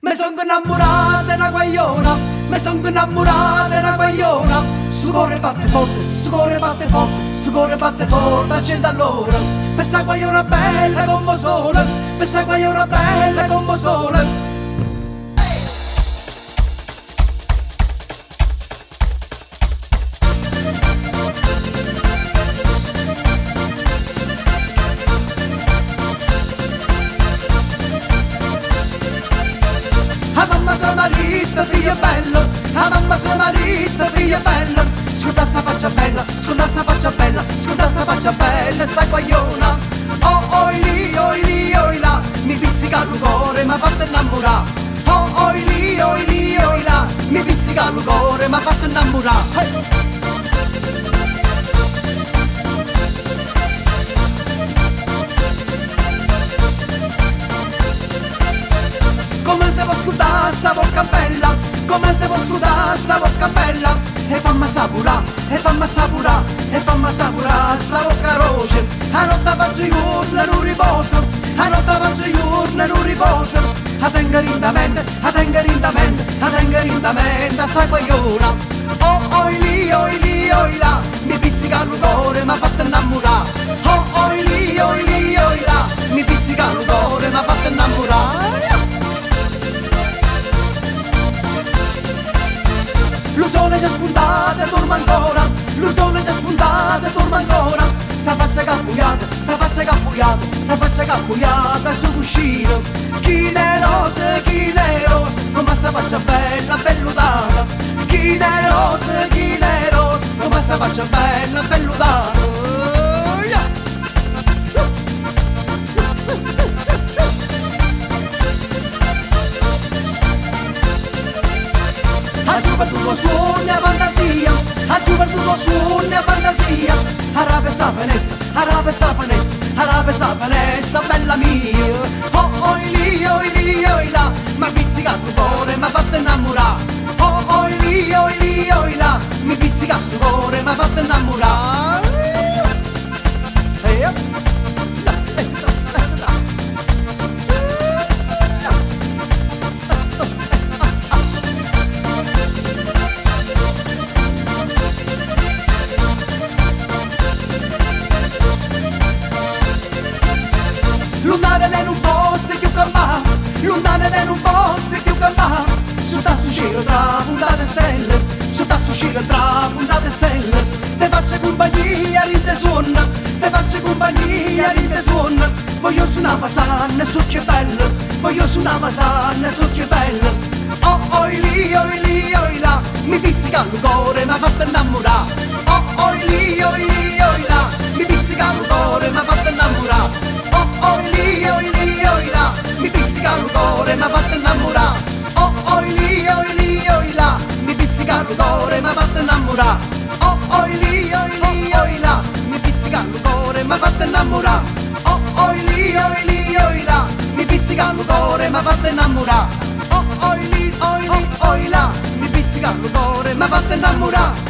Mi sono innamorata di una guagliona, mi sono innamorata di una guagliona. Su cuore batte forte, su cuore batte forte, su cuore batte forte a 100 all'ora. Per sta guagliona bella come sole, per sta guagliona bella come sole. A mamma sa marita, figlio bello, a mamma sa marita, figlio bello. Scusa sta faccia bella, scusa sta faccia bella, scusa sta faccia bella, sta guagliona. Oh oi lì, oi là, mi pizzica il cuore, m'ha fatto innamorare. Oh lì, oi là, mi pizzica il cuore, m'ha fatto innamorare. Come se vuoi scudare sta bocca bella, come se vuoi scudare sta bocca bella. E fammi sapurà, e fammi sapurà, e fammi sapurà sta bocca roce. A notte faccio i urla non riposo, a notte faccio i urla non riposo. A tenga rindamente, a tenga rindamente, a tenga rindamente sta guagliona. Oh lì, oi là, mi pizzica il cuore, m'ha fatto innamorare. Oh lì, oi là, mi pizzica il cuore, m'ha fatto innamorare. Lo sole già spuntato e dorme ancora, lo sole già spuntato e dorme ancora. Sta faccia cappugliata, sta faccia cappugliata, sta faccia cappugliata sul cuscino. Chi ne rose, come sta faccia bella, belludata. Chi ne rose, come sta faccia bella, belludata. Ha gioventù suoni a fantasia, ha gioventù suoni a fantasia. Arabe sta finestra, arabe sta finestra, arabe sta finestra, bella mia. Oi lì, oi là, ma pizzica il cuore, m'ha fatto innamorare. Oi lì, oi là, mi pizzica il cuore, m'ha fatto innamorare. L'undane de non posse più campare, l'undane de non posse più campare. Su tasto cielo tra puntate stelle, su tasto cielo tra puntate stelle. Te faccio compagnia, ride suona, te faccio compagnia, ride suona. Voglio suonare pasanne su che bello, voglio suonare pasanne su che bello. Oi lì, oi là, mi pizzica il cuore, m'ha fatto innamorare. Oi lì, oi là, mi pizzica il cuore, m'ha fatto innamorare. Oi lì, oi là, mi pizzica il cuore, m'ha fatto innamorare. Oi lì, oi là, mi pizzica il cuore, m'ha fatto innamorare. Oi lì, oi là, mi pizzica il cuore, m'ha fatto innamorare. Oi lì, oi là, mi pizzica il cuore, m'ha fatto innamorare. Oi lì, oi là, mi pizzica il cuore, m'ha fatto innamorare.